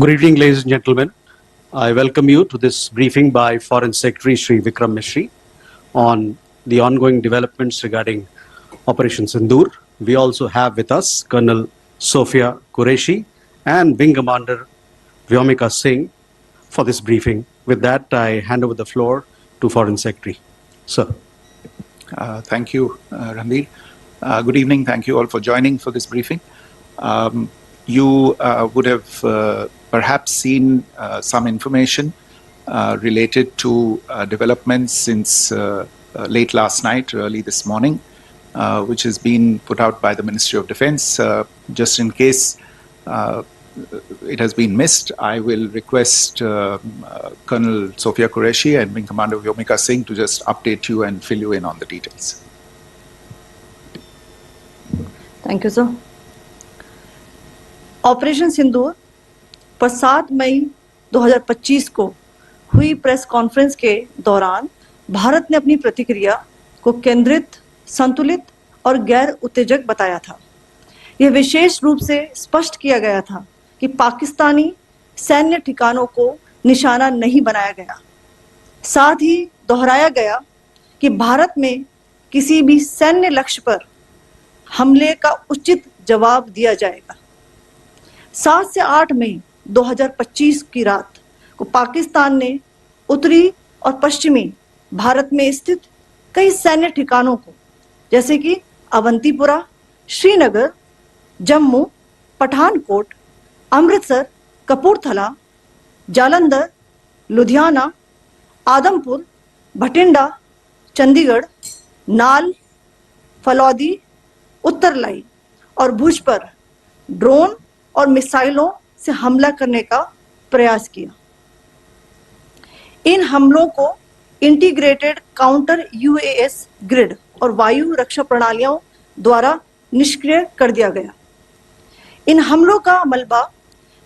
Good evening, ladies and gentlemen. I welcome you to this briefing by Foreign Secretary Shri Vikram Mishri on the ongoing developments regarding Operation Sindoor. We also have with us Colonel Sophia Qureshi and Wing Commander Vyomika Singh for this briefing. With that, I hand over the floor to Foreign Secretary. Sir. Thank you, Ranveer. Good evening. Thank you all for joining for this briefing. You would have perhaps seen some information related to developments since late last night, early this morning, which has been put out by the Ministry of Defense. Just in case it has been missed, I will request Colonel Sophia Qureshi and Wing Commander Vyomika Singh to just update you and fill you in on the details. Thank you, sir. Operation Sindoor पर 7 मई 2025 को हुई press conference के दौरान भारत ने अपनी प्रतिक्रिया को केंद्रित, संतुलित और गैर उत्तेजक बताया था। यह विशेष रूप से स्पष्ट किया गया था कि पाकिस्तानी सैन्य ठिकानों को निशाना नहीं बनाया गया। साथ ही दोहराया गया कि भारत में किसी भी सैन्य लक्ष्य पर हमले का उचित जवाब दिया जाएगा। 7 से 8 मई 2025 की रात को पाकिस्तान ने उत्तरी और पश्चिमी भारत में स्थित कई सैन्य ठिकानों को, जैसे कि अवंतीपुरा, श्रीनगर, जम्मू, पठानकोट, अमृतसर, कपूरथला, जालंधर, लुधियाना, आदमपुर, भटिंडा, चंडीगढ़, नाल, फलौदी, उत्तरलाई और भुज पर ड्रोन और मिसाइलों से हमला करने का प्रयास किया। इन हमलों को इंटीग्रेटेड काउंटर यूएस ग्रिड और वायु रक्षा प्रणालियों द्वारा निष्क्रिय कर दिया गया। इन हमलों का मलबा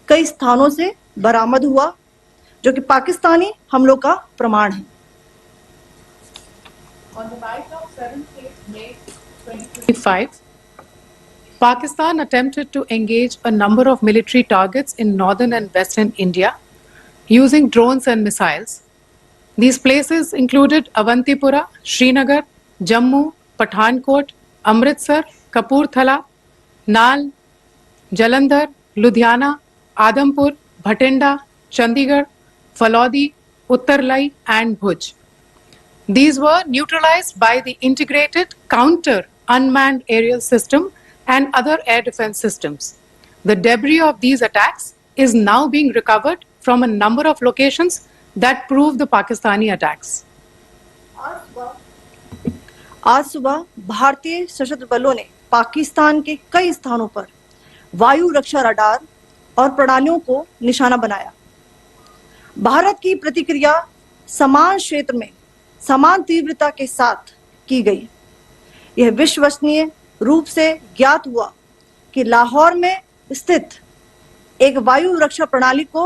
कई स्थानों से बरामद हुआ, जो कि पाकिस्तानी हमलों का प्रमाण है। On the night of 7th May 2025, Pakistan attempted to engage a number of military targets in northern and western India using drones and missiles. These places included Avantipura, Srinagar, Jammu, Pathankot, Amritsar, Kapurthala, Nal, Jalandhar, Ludhiana, Adampur, Bhatinda, Chandigarh, Falodi, Uttarlai and Bhuj. These were neutralized by the integrated counter unmanned aerial system and other air defense systems. The debris of these attacks is now being recovered from a number of locations that prove the Pakistani attacks. आज सुबह भारतीय सशस्त्र बलों ने पाकिस्तान के कई स्थानों पर वायु रक्षा रडार और प्रणालियों को निशाना बनाया। भारत की प्रतिक्रिया समान क्षेत्र में समान तीव्रता के साथ की गई। यह विश्वसनीय रूप से ज्ञात हुआ कि लाहौर में स्थित एक वायु रक्षा प्रणाली को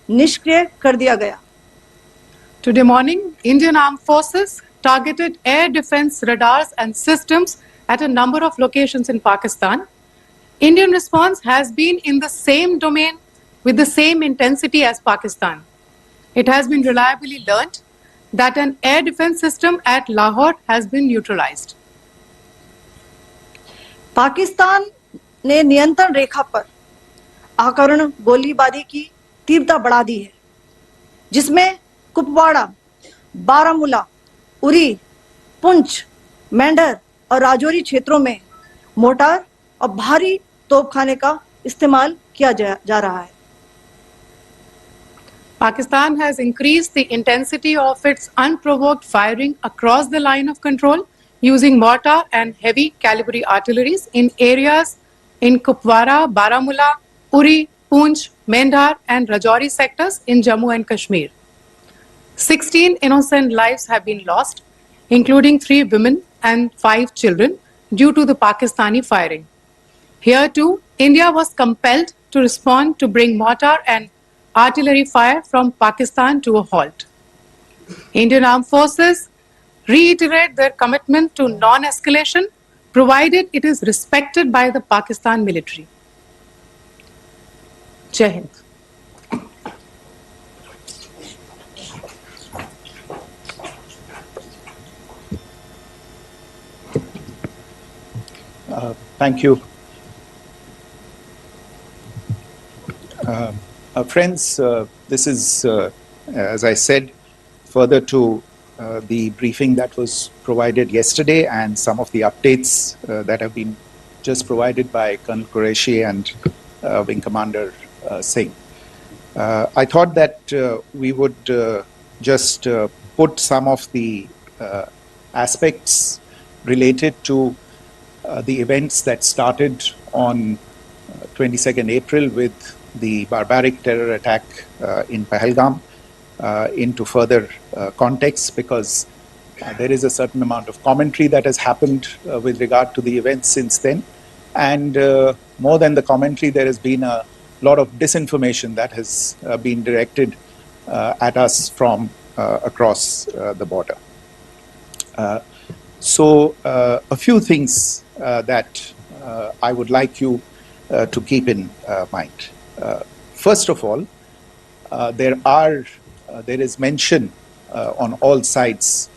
निष्क्रिय कर दिया गया। Today morning, Indian Armed Forces targeted air defense radars and systems at a number of locations in Pakistan. Indian response has been in the same domain with the same intensity as Pakistan. It has been reliably learnt that an air defense system at Lahore has been neutralized. Pakistan ने नियंत्रण रेखा पर आकरण गोलीबारी की तीव्रता बढ़ा दी है, जिसमें कुपवाड़ा, बारामूला, उरी, पुंछ, मेंढर और राजौरी क्षेत्रों में मोर्टार और भारी तोपखाने का इस्तेमाल किया जा रहा है। Pakistan has increased the intensity of its unprovoked firing across the line of control using mortar and heavy calibre artilleries in areas in Kupwara, Baramulla, Uri, Poonch, Mendhar and Rajouri sectors in Jammu and Kashmir. 16 innocent lives have been lost, including 3 women and 5 children due to the Pakistani firing. Here too, India was compelled to respond to bring mortar and artillery fire from Pakistan to a halt. Indian Armed Forces reiterate their commitment to non-escalation, provided it is respected by the Pakistan military. Jai Hind. Thank you. Friends, this is, as I said, further to the briefing that was provided yesterday and some of the updates that have been just provided by Colonel Qureshi and Wing Commander Singh. I thought that we would just put some of the aspects related to the events that started on 22nd April with the barbaric terror attack in Pahalgam into further context, because there is a certain amount of commentary that has happened with regard to the events since then. And more than the commentary, there has been a lot of disinformation that has been directed at us from across the border. So a few things that I would like you to keep in mind. First of all, there is mention on all sides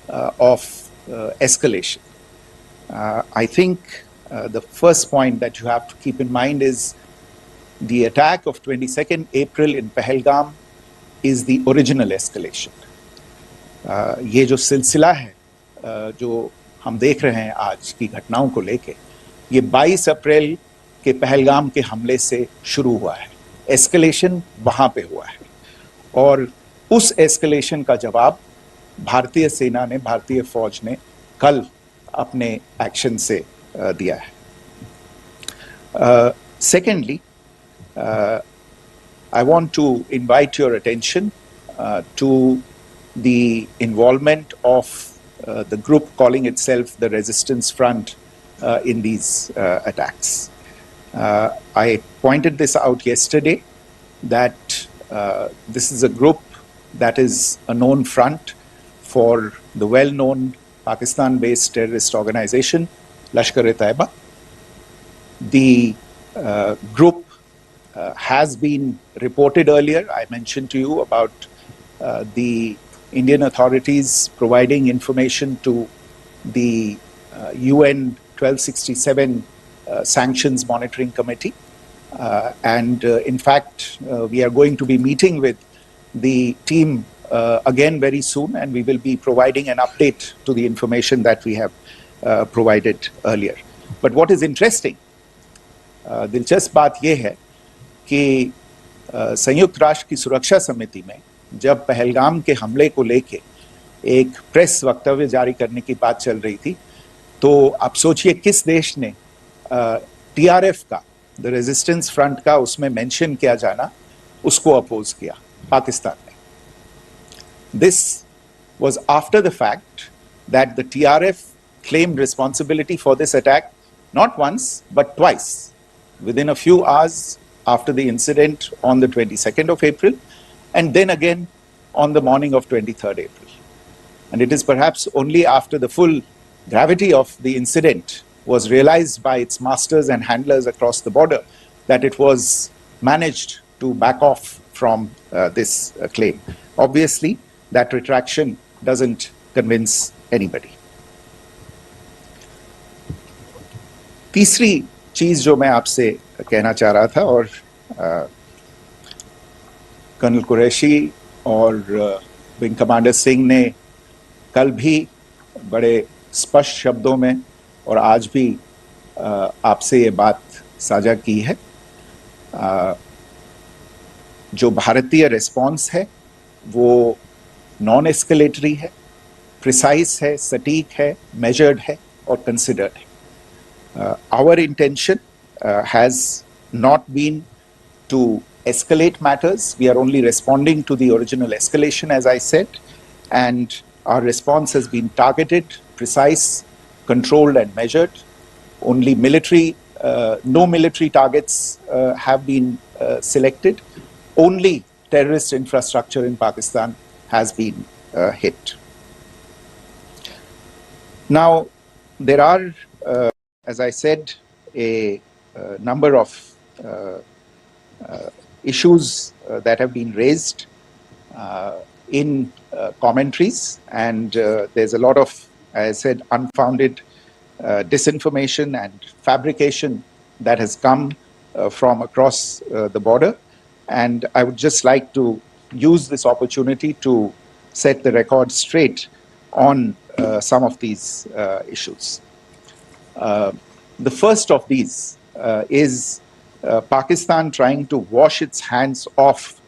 of escalation. I think the first point that you have to keep in mind is the attack of 22nd April in Pahalgam is the original escalation. ये जो सिलसिला है जो हम देख रहे हैं आज की घटनाओं को लेके, ये 22 अप्रैल के पहलगाम के हमले से शुरू हुआ है. एस्केलेशन वहां पे हुआ है और उस एस्केलेशन का जवाब भारतीय सेना ने, भारतीय फौज ने कल अपने एक्शन से दिया है. Secondly, I want to invite your attention to the involvement of the group calling itself the Resistance Front in these attacks. I pointed this out yesterday that this is a group that is a known front for the well-known Pakistan-based terrorist organization, Lashkar-e-Taiba. The group has been reported earlier. I mentioned to you about the Indian authorities providing information to the UN 1267 Sanctions Monitoring Committee. And in fact, we are going to be meeting with the team again very soon, and we will be providing an update to the information that we have provided earlier. But what is interesting, दिलचस्प बात यह है कि संयुक्त राष्ट्र की सुरक्षा समिति में जब पहलगाम के हमले को लेके एक प्रेस वक्तव्य जारी करने की बात चल रही थी, तो आप सोचिए किस देश ने टीआरएफ का, द रेजिस्टेंस फ्रंट का उसमें मेंशन किया जाना, उसको अपोज किया, पाकिस्तान ने. This was after the fact that the TRF claimed responsibility for this attack not once but twice, within a few hours after the incident on the 22nd of April, and then again on the morning of 23rd April. And it is perhaps only after the full gravity of the incident was realized by its masters and handlers across the border that it was managed to back off from this claim. Obviously, that retraction doesn't convince anybody. तीसरी चीज जो मैं आपसे कहना चाह रहा था, और कर्नल कुरैशी और विंग कमांडर सिंह ने कल भी बड़े स्पष्ट शब्दों में और आज भी आपसे ये बात साझा की है. जो भारतीय रिस्पॉन्स है वो नॉन एस्केलेटरी है, प्रिसाइज है, सटीक है, मेजर्ड है और कंसिडर्ड है. Our intention has not been to escalate matters. We are only responding to the original escalation, as I said, and our response has been targeted, precise, controlled and measured. Only military, no military targets have been selected. Only terrorist infrastructure in Pakistan has been hit. Now, there are as I said, a number of issues that have been raised in commentaries, and there's a lot of, as I said, unfounded disinformation and fabrication that has come from across the border. And I would just like to use this opportunity to set the record straight on some of these issues. The first of these is Pakistan trying to wash its hands off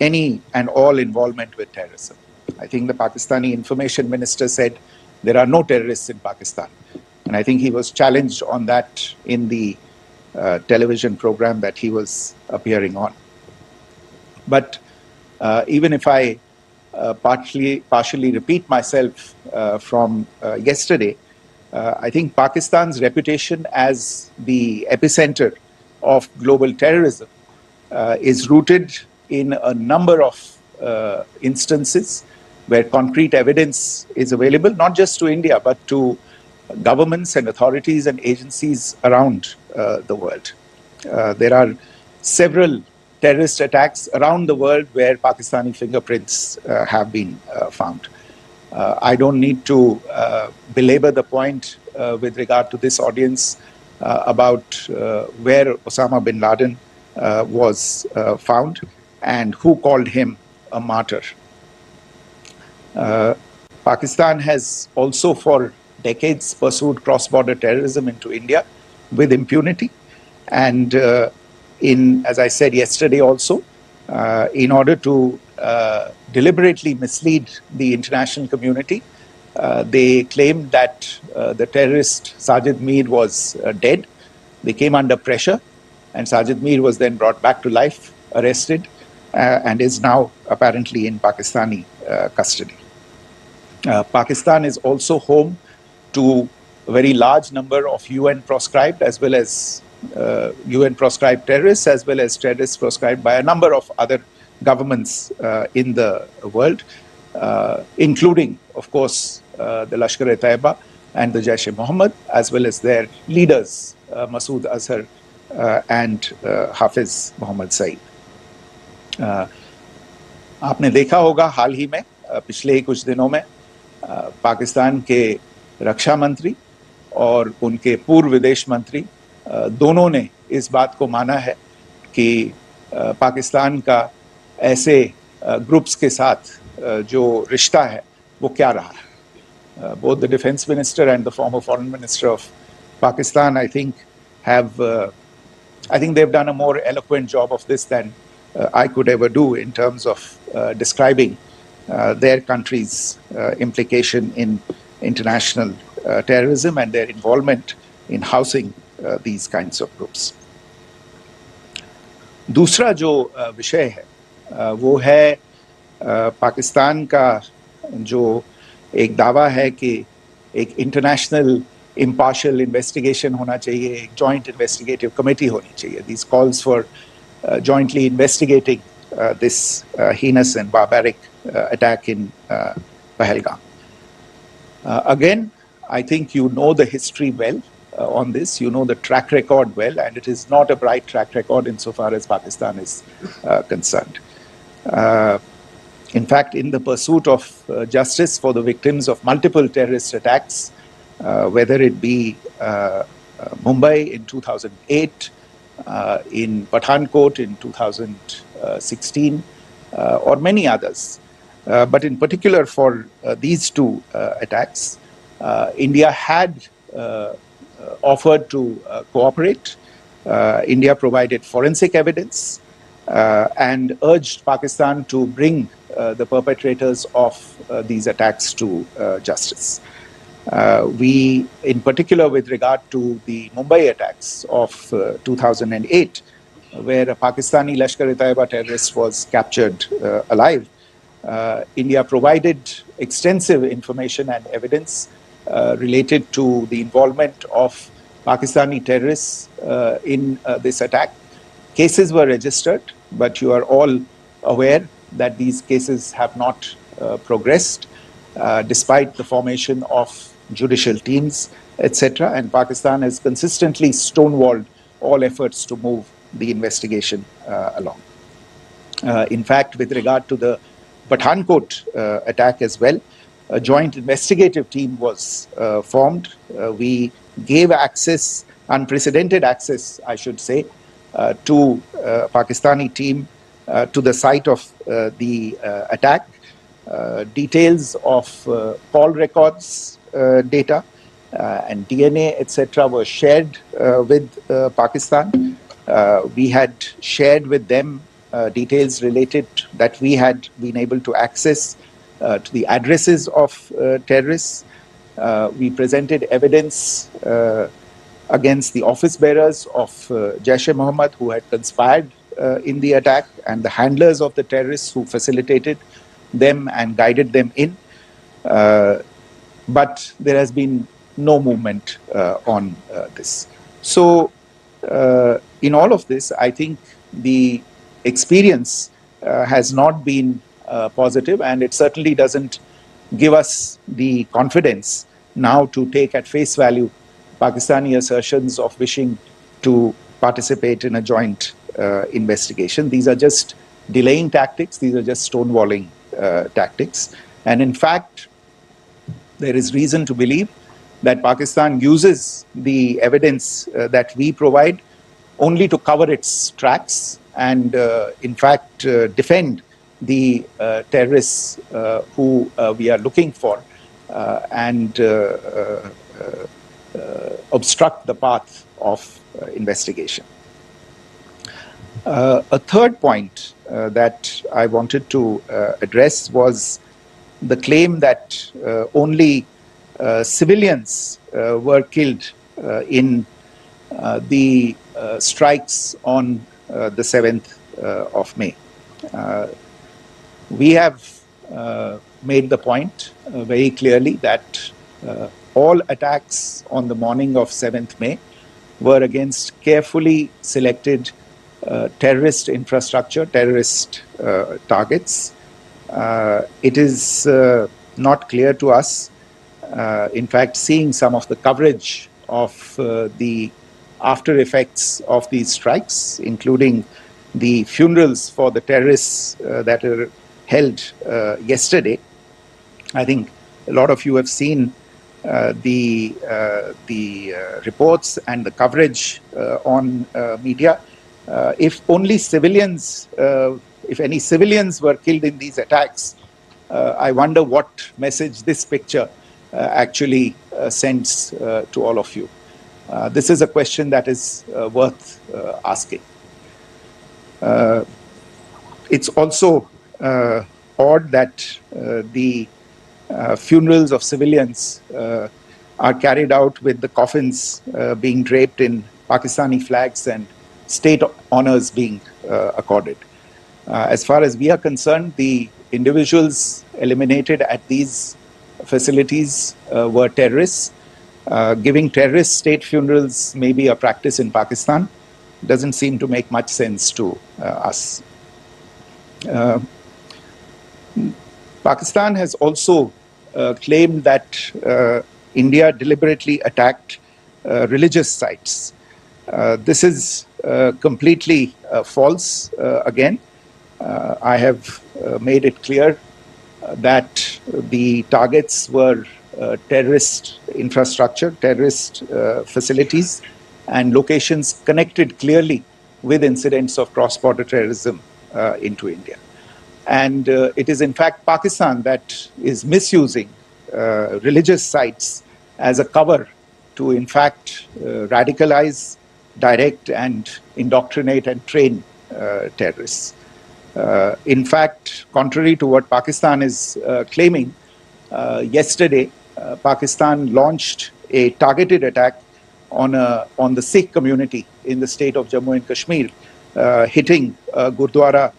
any and all involvement with terrorism. I think the Pakistani information minister said there are no terrorists in Pakistan. And I think he was challenged on that in the television program that he was appearing on. But even if I partially repeat myself from yesterday, I think Pakistan's reputation as the epicenter of global terrorism is rooted in a number of instances where concrete evidence is available, not just to India, but to governments and authorities and agencies around the world. There are several terrorist attacks around the world where Pakistani fingerprints have been found. I don't need to belabor the point with regard to this audience about where Osama bin Laden was found and who called him a martyr. Pakistan has also for decades pursued cross-border terrorism into India with impunity. And as I said yesterday also, in order to deliberately mislead the international community, they claimed that the terrorist Sajid Mir was dead. They came under pressure, and Sajid Mir was then brought back to life, arrested, and is now apparently in Pakistani custody. Pakistan is also home to a very large number of UN proscribed as well as UN proscribed terrorists, as well as terrorists proscribed by a number of other governments in the world, including, of course, the Lashkar-e-Taiba and the Jaish-e-Mohammed, as well as their leaders, Masood Azhar and Hafiz Mohammed Saeed. आपने देखा होगा हाल ही में पिछले ही कुछ दिनों में पाकिस्तान के रक्षा मंत्री और उनके पूर्व विदेश मंत्री दोनों ने इस बात को माना है कि पाकिस्तान का ऐसे ग्रुप्स के साथ जो रिश्ता है वो क्या रहा है. Both the defense minister and the former foreign minister of Pakistan, I think they've done a more eloquent job of this than I could ever do in terms of describing their country's implication in international terrorism and their involvement in housing these kinds of groups. दूसरा जो विषय है वो है पाकिस्तान का जो एक दावा है कि एक इंटरनेशनल impartial investigation होना चाहिए, एक joint investigative committee होनी चाहिए. These calls for jointly investigating this heinous and barbaric attack in Pahalgam. Again, I think you know the history well on this. You know the track record well, and it is not a bright track record insofar as Pakistan is concerned. In fact, in the pursuit of justice for the victims of multiple terrorist attacks, whether it be Mumbai in 2008, in Pathankot in 2016, or many others. But in particular for these two attacks, India had offered to cooperate. India provided forensic evidence and urged Pakistan to bring the perpetrators of these attacks to justice. We, in particular with regard to the Mumbai attacks of 2008, where a Pakistani Lashkar-e-Taiba terrorist was captured alive, India provided extensive information and evidence related to the involvement of Pakistani terrorists in this attack. Cases were registered, but you are all aware that these cases have not progressed, despite the formation of judicial teams, etc. And Pakistan has consistently stonewalled all efforts to move the investigation along. In fact, with regard to the Pathankot attack as well, a joint investigative team was formed. We gave access, unprecedented access, I should say, to Pakistani team to the site of the attack. Details of call records data and DNA, etc., were shared with Pakistan. We had shared with them details related that we had been able to access to the addresses of terrorists. We presented evidence against the office bearers of Jaish-e-Mohammed who had conspired in the attack, and the handlers of the terrorists who facilitated them and guided them in. But there has been no movement on this. So in all of this, I think the experience has not been positive, and it certainly doesn't give us the confidence now to take at face value Pakistani assertions of wishing to participate in a joint investigation. These are just delaying tactics. These are just stonewalling tactics. And in fact, there is reason to believe that Pakistan uses the evidence that we provide only to cover its tracks and, in fact, defend the terrorists who we are looking for and obstruct the path of investigation. A third point that I wanted to address was the claim that only civilians were killed in the strikes on the 7th of May. We have made the point very clearly that all attacks on the morning of 7th May were against carefully selected terrorist infrastructure, terrorist targets. It is not clear to us, in fact, seeing some of the coverage of the after effects of these strikes, including the funerals for the terrorists that were held yesterday. I think a lot of you have seen the reports and the coverage on media. If only civilians, if any civilians were killed in these attacks, I wonder what message this picture actually sends to all of you. This is a question that is worth asking. It's also odd that the funerals of civilians are carried out with the coffins being draped in Pakistani flags and state honors being accorded. As far as we are concerned, the individuals eliminated at these facilities were terrorists. Giving terrorist state funerals may be a practice in Pakistan. Doesn't seem to make much sense to us. Pakistan has also claimed that India deliberately attacked religious sites. This is completely false again. I have made it clear that the targets were terrorist infrastructure, terrorist facilities, and locations connected clearly with incidents of cross-border terrorism into India. And it is in fact Pakistan that is misusing religious sites as a cover to in fact radicalize, direct and indoctrinate and train terrorists. In fact, contrary to what Pakistan is claiming, yesterday Pakistan launched a targeted attack on the Sikh community in the state of Jammu and Kashmir, hitting Gurdwara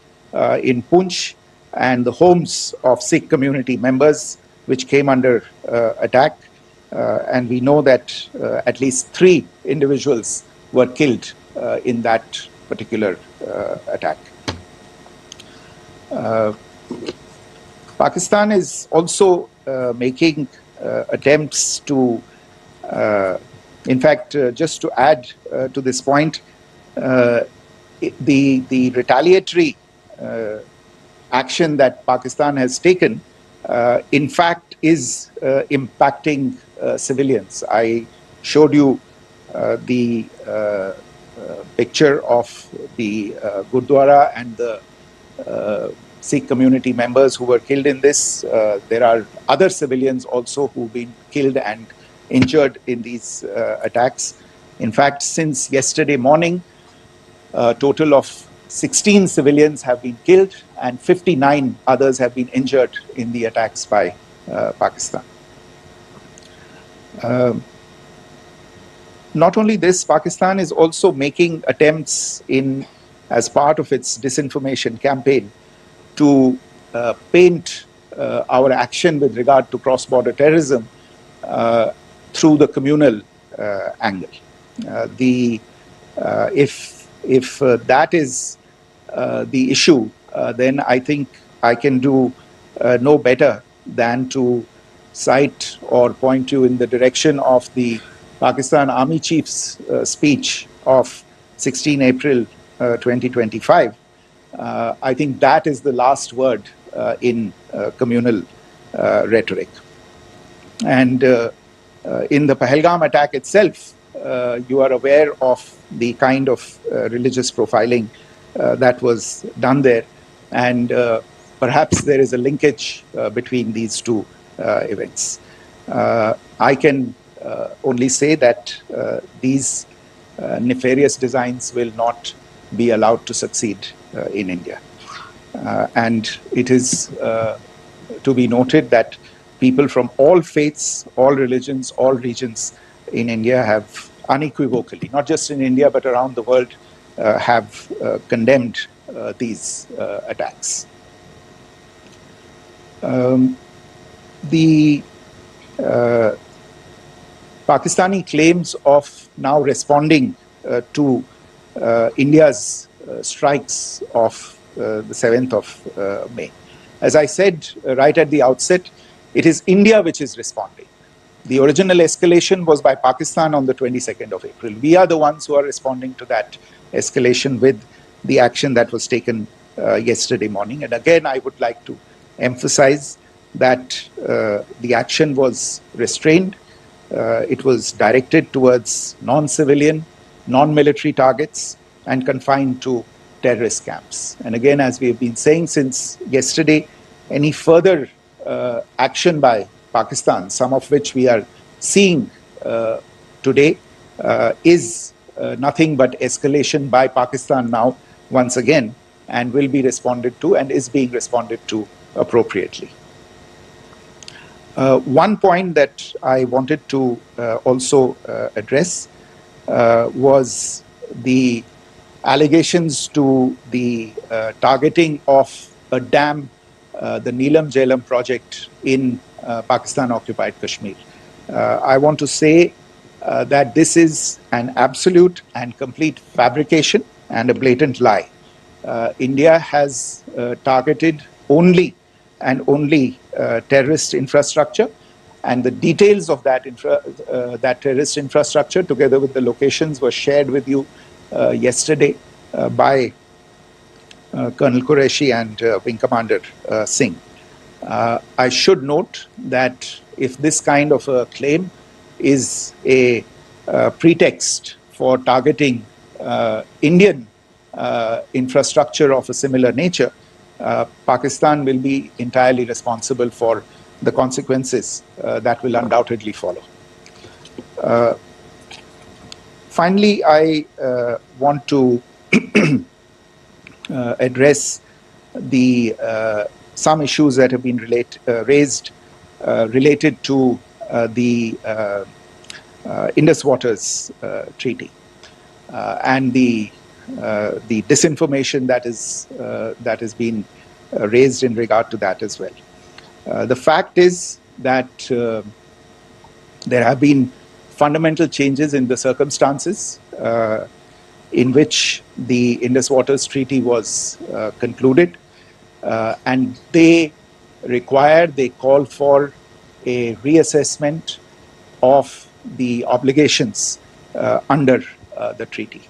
in Poonch and the homes of Sikh community members, which came under attack. And we know that at least 3 individuals were killed in that particular attack. Pakistan is also making attempts to, in fact, just to add to this point, the retaliatory action that Pakistan has taken, in fact, is impacting civilians. I showed you the picture of the Gurdwara and the Sikh community members who were killed in this. There are other civilians also who've been killed and injured in these attacks. In fact, since yesterday morning, a total of 16 civilians have been killed and 59 others have been injured in the attacks by Pakistan. Not only this, Pakistan is also making attempts as part of its disinformation campaign to paint our action with regard to cross-border terrorism through the communal angle. If that is the issue, then I think I can do no better than to cite or point you in the direction of the Pakistan Army Chief's speech of 16 April 2025. I think that is the last word in communal rhetoric. And in the Pahalgam attack itself, you are aware of the kind of religious profiling that was done there. And perhaps there is a linkage between these two events. I can only say that these nefarious designs will not be allowed to succeed in India. And it is to be noted that people from all faiths, all religions, all regions in India have unequivocally, not just in India but around the world, have condemned these attacks. The Pakistani claims of now responding to India's strikes of the 7th of May. As I said right at the outset, it is India which is responding. The original escalation was by Pakistan on the 22nd of April. We are the ones who are responding to that escalation with the action that was taken yesterday morning. And again, I would like to emphasize that the action was restrained. It was directed towards non-civilian, non-military targets and confined to terrorist camps. And again, as we have been saying since yesterday, any further action by Pakistan, some of which we are seeing today, is nothing but escalation by Pakistan now, once again, and will be responded to and is being responded to appropriately. One point that I wanted to also address was the allegations to the targeting of a dam, the Neelam Jhelum project in Pakistan-occupied Kashmir. I want to say that this is an absolute and complete fabrication and a blatant lie. India has targeted only and only terrorist infrastructure, and the details of that terrorist infrastructure, together with the locations, were shared with you yesterday by Colonel Qureshi and Wing Commander Singh. I should note that if this kind of a claim is a pretext for targeting Indian infrastructure of a similar nature, Pakistan will be entirely responsible for the consequences that will undoubtedly follow. Finally, I want to address some issues that have been raised related to the Indus Waters Treaty and the disinformation that has been raised in regard to that as well. The fact is that there have been fundamental changes in the circumstances in which the Indus Waters Treaty was concluded, and they call for a reassessment of the obligations under the treaty.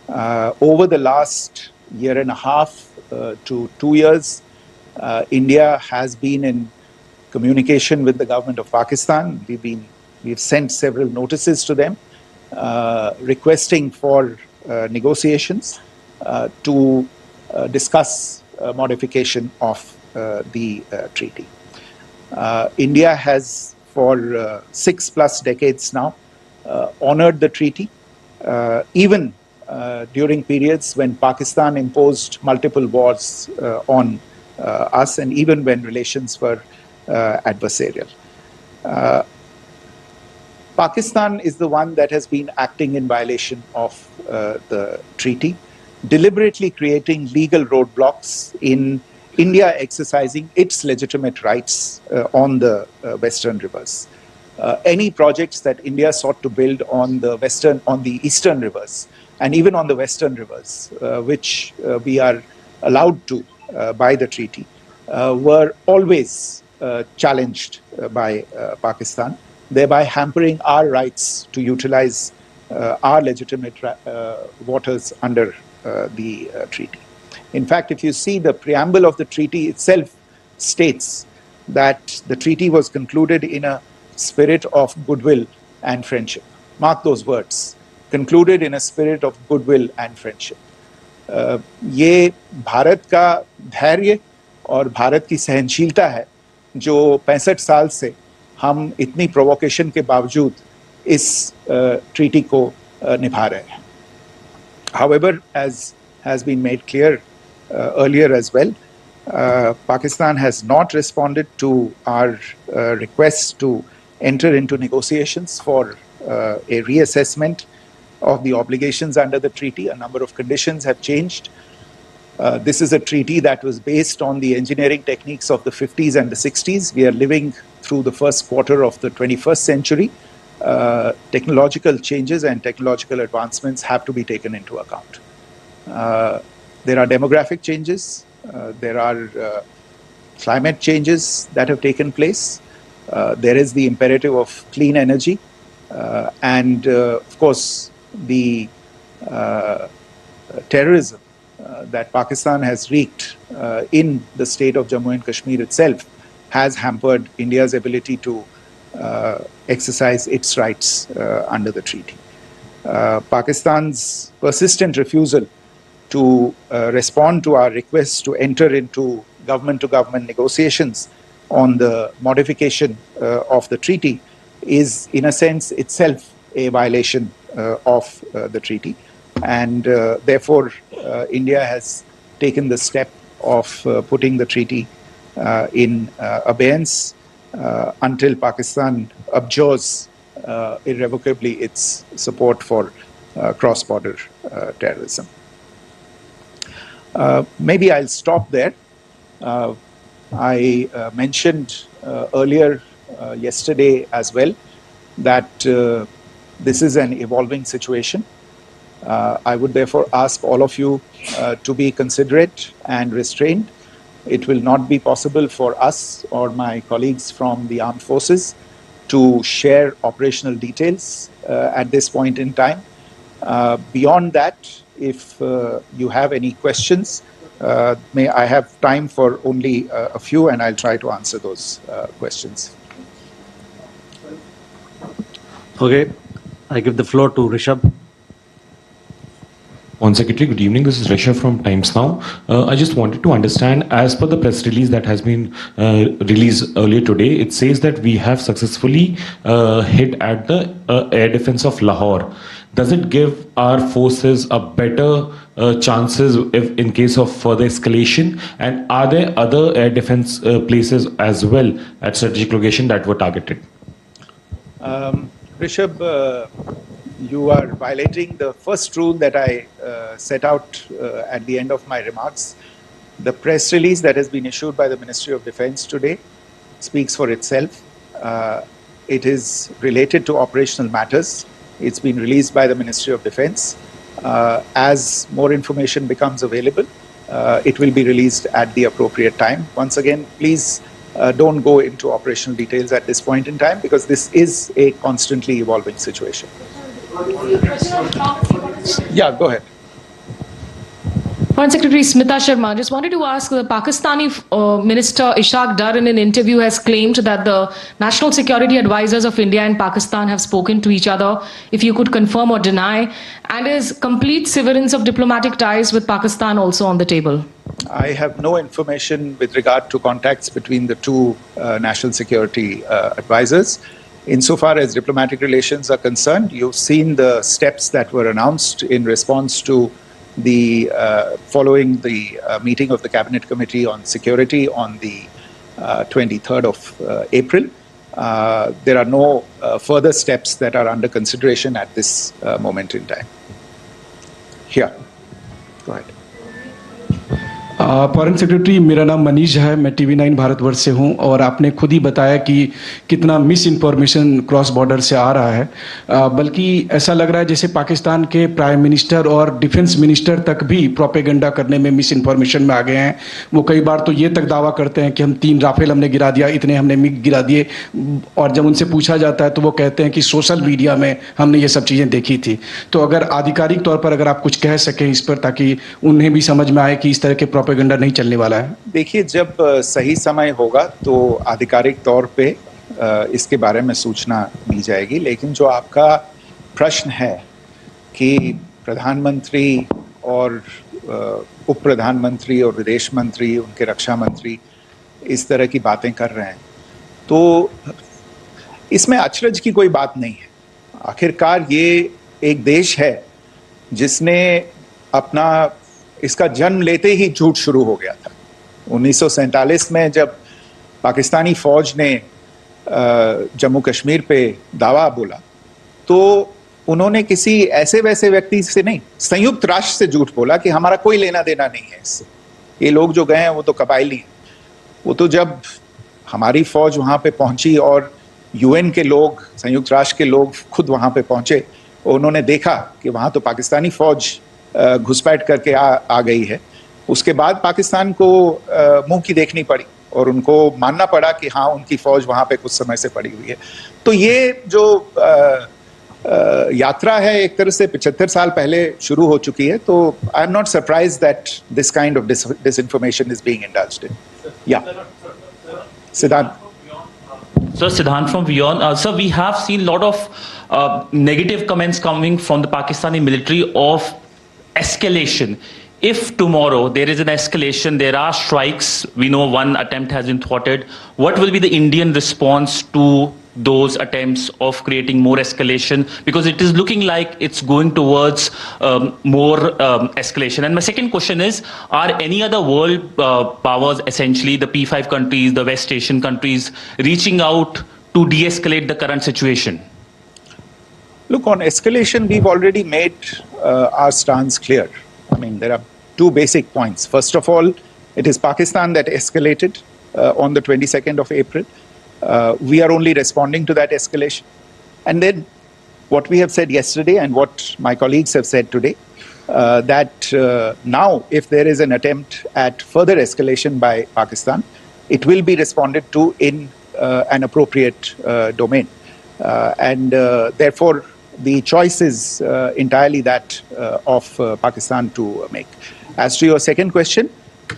Over the last year and a half to 2 years, India has been in communication with the government of Pakistan. We've sent several notices to them requesting for negotiations to discuss modification of the treaty. India has for 6+ decades now honored the treaty, even during periods when Pakistan imposed multiple wars on us, and even when relations were adversarial. Pakistan is the one that has been acting in violation of the treaty, deliberately creating legal roadblocks in India exercising its legitimate rights on the western rivers. Any projects that India sought to build on the eastern rivers, and even on the western rivers, which we are allowed to by the treaty, were always challenged by Pakistan, thereby hampering our rights to utilize our legitimate waters under the treaty. In fact, if you see, the preamble of the treaty itself states that the treaty was concluded in a spirit of goodwill and friendship. Mark those words, concluded in a spirit of goodwill and friendship. ये भारत का धैर्य और भारत की सहनशीलता है जो 65 साल से हम इतनी प्रोवोकेशन के बावजूद इस ट्रीटी को निभा रहे हैं. However, as has been made clear earlier as well, Pakistan has not responded to our requests to enter into negotiations for a reassessment of the obligations under the treaty. A number of conditions have changed. This is a treaty that was based on the engineering techniques of the 50s and the 60s. We are living through the first quarter of the 21st century. Technological changes and technological advancements have to be taken into account. There are demographic changes. There are climate changes that have taken place. There is the imperative of clean energy. And of course, the terrorism that Pakistan has wreaked in the state of Jammu and Kashmir itself has hampered India's ability to exercise its rights under the treaty. Pakistan's persistent refusal to respond to our requests to enter into government-to-government negotiations on the modification of the treaty is, in a sense, itself a violation of the treaty. And therefore, India has taken the step of putting the treaty in abeyance until Pakistan abjures irrevocably its support for cross-border terrorism. Maybe I'll stop there. I mentioned earlier yesterday as well that this is an evolving situation. I would therefore ask all of you to be considerate and restrained. It will not be possible for us or my colleagues from the armed forces to share operational details at this point in time. Beyond that, if you have any questions, may I have time for only a few, and I'll try to answer those questions. Okay, I give the floor to Rishabh. On Secretary, good evening. This is Rishabh from Times Now. I just wanted to understand, as per the press release that has been released earlier today, it says that we have successfully hit at the air defense of Lahore. Does it give our forces a better chances if in case of further escalation? And are there other air defense places as well at strategic location that were targeted? Rishabh, you are violating the first rule that I set out at the end of my remarks. The press release that has been issued by the Ministry of Defense today speaks for itself. It is related to operational matters. It's been released by the Ministry of Defense. As more information becomes available, it will be released at the appropriate time. Once again, please don't go into operational details at this point in time, because this is a constantly evolving situation. Yeah, go ahead. Foreign Secretary Smita Sharma, just wanted to ask, the Pakistani Minister Ishaq Dar in an interview has claimed that the national security advisors of India and Pakistan have spoken to each other, if you could confirm or deny, and is complete severance of diplomatic ties with Pakistan also on the table? I have no information with regard to contacts between the two national security advisors. Insofar as diplomatic relations are concerned, you've seen the steps that were announced in response to the following the meeting of the Cabinet Committee on Security on the 23rd of April. There are no further steps that are under consideration at this moment in time. Here, go ahead. Foreign secretary, मेरा नाम मनीष है, मैं TV9 Bharatvarsh से हूं, और आपने खुद ही बताया कि कितना मिस इन्फॉर्मेशन क्रॉस बॉर्डर से आ रहा है, बल्कि ऐसा लग रहा है जैसे पाकिस्तान के प्राइम मिनिस्टर और डिफेंस मिनिस्टर तक भी प्रोपेगेंडा करने में मिस इन्फॉर्मेशन में आ गए हैं। वो कई बार तो ये तक दावा करते हैं कि हम 3 राफेल हमने गिरा दिया, इतने हमने मिग गिरा दिए, और जब उनसे पूछा जाता है तो वो कहते हैं कि सोशल मीडिया में हमने ये सब चीज़ें देखी थी। तो अगर आधिकारिक तौर पर अगर आप कुछ कह सकें इस पर, ताकि उन्हें भी समझ में आए कि इस तरह के प्रोपेगेंडा नहीं चलने वाला है। देखिए, जब सही समय होगा तो आधिकारिक तौर पे इसके बारे में सूचना दी जाएगी, लेकिन जो आपका प्रश्न है कि प्रधानमंत्री और उप प्रधानमंत्री और विदेश मंत्री, उनके रक्षा मंत्री इस तरह की बातें कर रहे हैं, तो इसमें अचरज की कोई बात नहीं है। आखिरकार ये एक देश है जिसने अपना इसका जन्म लेते ही झूठ शुरू हो गया था। 1947 में जब पाकिस्तानी फौज ने जम्मू कश्मीर पे दावा बोला, तो उन्होंने किसी ऐसे वैसे व्यक्ति से नहीं, संयुक्त राष्ट्र से झूठ बोला कि हमारा कोई लेना देना नहीं है इससे, ये लोग जो गए हैं वो तो कबायली हैं। वो तो जब हमारी फौज वहाँ पे पहुंची और UN के लोग, संयुक्त राष्ट्र के लोग खुद वहाँ पे पहुंचे, उन्होंने देखा कि वहाँ तो पाकिस्तानी फौज घुसपैठ करके आ गई है, उसके बाद पाकिस्तान को मुंह की देखनी पड़ी और उनको मानना पड़ा कि हाँ, उनकी फौज वहाँ पे कुछ समय से पड़ी हुई है। तो ये जो यात्रा है एक तरह से 75 साल पहले शुरू हो चुकी है, तो I am not surprise that this kind of disinformation is being indulged in. Yeah. Siddhant. Sir, Siddhant from Beyond. Sir, we have seen a lot of negative comments coming from the Pakistani military of escalation. If tomorrow there is an escalation, there are strikes, we know one attempt has been thwarted, what will be the Indian response to those attempts of creating more escalation? Because it is looking like it's going towards more escalation. And my second question is, are any other world powers, essentially the P5 countries, the West Asian countries, reaching out to de-escalate the current situation? Look, on escalation, we've already made our stance clear. I mean, there are 2 basic points. First of all, it is Pakistan that escalated on the 22nd of April. We are only responding to that escalation. And then what we have said yesterday and what my colleagues have said today, that now if there is an attempt at further escalation by Pakistan, it will be responded to in an appropriate domain. And therefore, the choice is entirely that of Pakistan to make. As to your second question,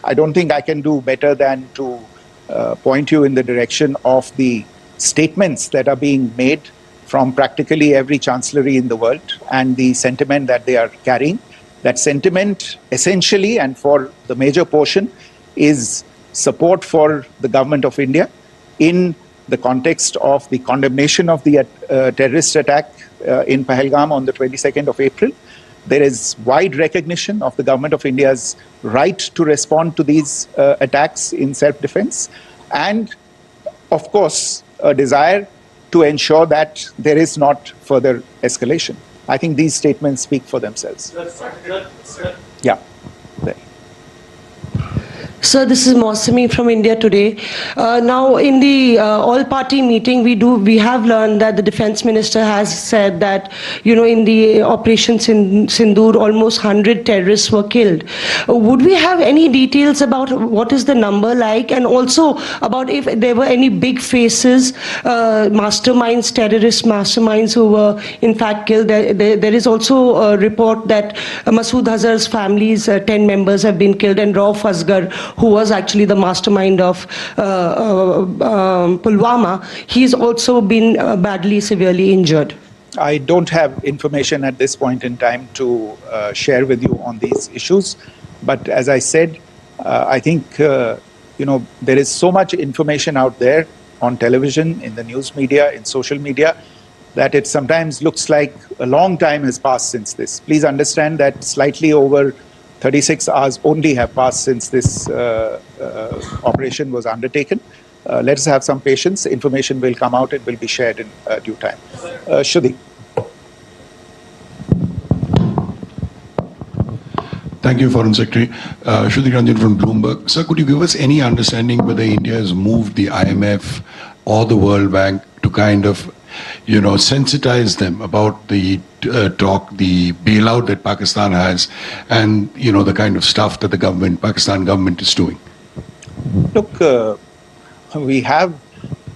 I don't think I can do better than to point you in the direction of the statements that are being made from practically every chancellery in the world and the sentiment that they are carrying. That sentiment essentially, and for the major portion, is support for the government of India in the context of the condemnation of the terrorist attack in Pahalgam on the 22nd of April. There is wide recognition of the government of India's right to respond to these attacks in self-defense, and of course a desire to ensure that there is not further escalation. I think these statements speak for themselves. Yeah. There. Sir, this is Mosami from India Today. Now, in the all-party meeting, we have learned that the defense minister has said that, in the Operation Sindoor, almost 100 terrorists were killed. Would we have any details about what is the number like, and also about if there were any big faces, masterminds, terrorist masterminds who were in fact killed? There is also a report that Masood Azhar's family's 10 members have been killed, and Rauf Asghar, who was actually the mastermind of Pulwama, he's also been badly, severely injured. I don't have information at this point in time to share with you on these issues. But as I said, I think, there is so much information out there on television, in the news media, in social media, that it sometimes looks like a long time has passed since this. Please understand that slightly over 36 hours only have passed since this operation was undertaken. Let us have some patience. Information will come out. It will be shared in due time. Shruti. Thank you, Foreign Secretary. Shruti Ranjan from Bloomberg. Sir, could you give us any understanding whether India has moved the IMF or the World Bank to kind of, sensitize them about the the bailout that Pakistan has, and, the kind of stuff that the Pakistan government is doing? Look, we have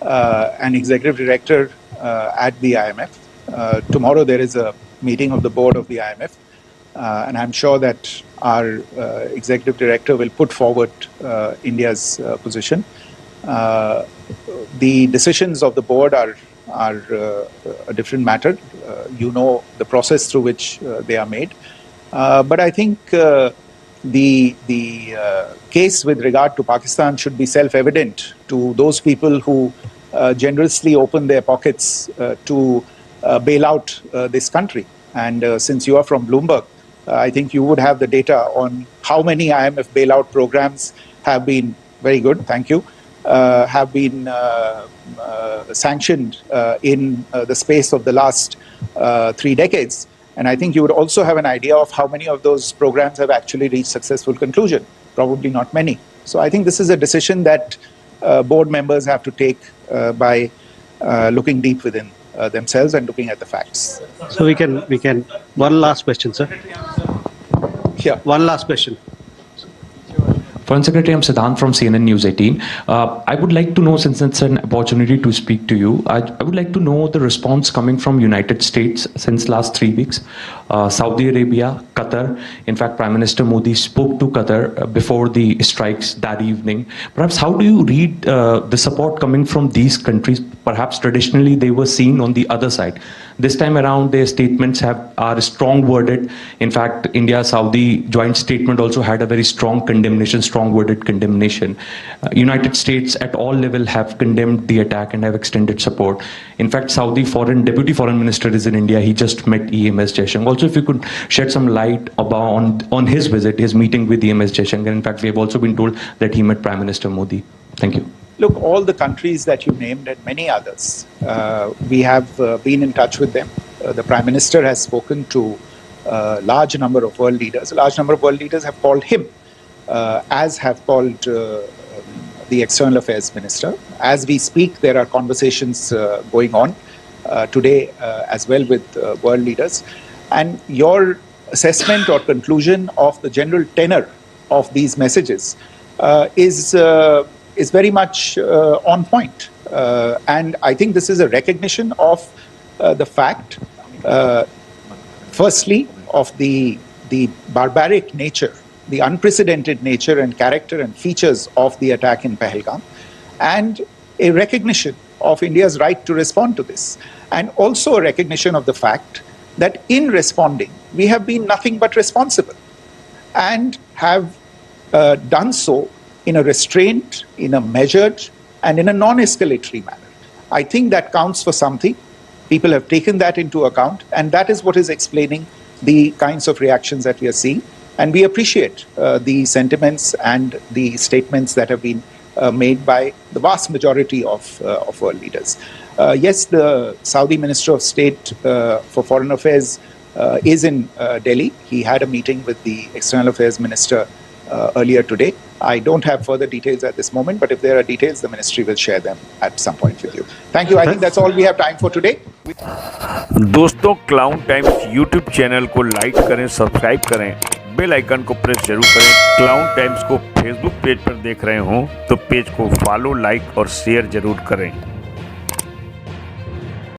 an executive director at the IMF. Tomorrow there is a meeting of the board of the IMF, and I'm sure that our executive director will put forward India's position. The decisions of the board are a different matter. The process through which they are made. But I think the case with regard to Pakistan should be self-evident to those people who generously open their pockets to bail out this country. And since you are from Bloomberg, I think you would have the data on how many IMF bailout programs have been, very good, thank you, have been sanctioned in the space of the last 3 decades. And I think you would also have an idea of how many of those programs have actually reached successful conclusion. Probably not many. So I think this is a decision that board members have to take by looking deep within themselves and looking at the facts. So we can, one last question, sir. Yeah. One last question. Foreign Secretary, I'm Siddhant from CNN News 18. I would like to know, since it's an opportunity to speak to you, I would like to know the response coming from United States since last 3 weeks. Saudi Arabia, Qatar. In fact, Prime Minister Modi spoke to Qatar before the strikes that evening. Perhaps how do you read the support coming from these countries? Perhaps traditionally they were seen on the other side. This time around, their statements are strong-worded. In fact, India-Saudi joint statement also had a very strong condemnation, strong-worded condemnation. United States at all level have condemned the attack and have extended support. In fact, Saudi Deputy Foreign Minister is in India. He just met EMS Jaishankar. Also, if you could shed some light on his visit, his meeting with EMS Jaishankar. In fact, we have also been told that he met Prime Minister Modi. Thank you. Look, all the countries that you named and many others, we have been in touch with them. The Prime Minister has spoken to a large number of world leaders. A large number of world leaders have called him, as have called the External Affairs Minister. As we speak, there are conversations going on today as well with world leaders. And your assessment or conclusion of the general tenor of these messages is very much on point. And I think this is a recognition of the fact, firstly, of the barbaric nature, the unprecedented nature and character and features of the attack in Pahalgam, and a recognition of India's right to respond to this. And also a recognition of the fact that in responding, we have been nothing but responsible and have done so in a restrained, in a measured, and in a non-escalatory manner. I think that counts for something. People have taken that into account, and that is what is explaining the kinds of reactions that we are seeing. And we appreciate the sentiments and the statements that have been made by the vast majority of world leaders. Yes, the Saudi Minister of State for Foreign Affairs is in Delhi. He had a meeting with the External Affairs Minister earlier today. I don't have further details at this moment, but if there are details, the ministry will share them at some point with you. Thank you. I think that's all we have time for today. दोस्तों, clown times YouTube channel को like करें, subscribe करें, bell icon को press जरूर करें। Clown times को Facebook page पर देख रहे हो तो पेज को फॉलो, लाइक और शेयर जरूर करें।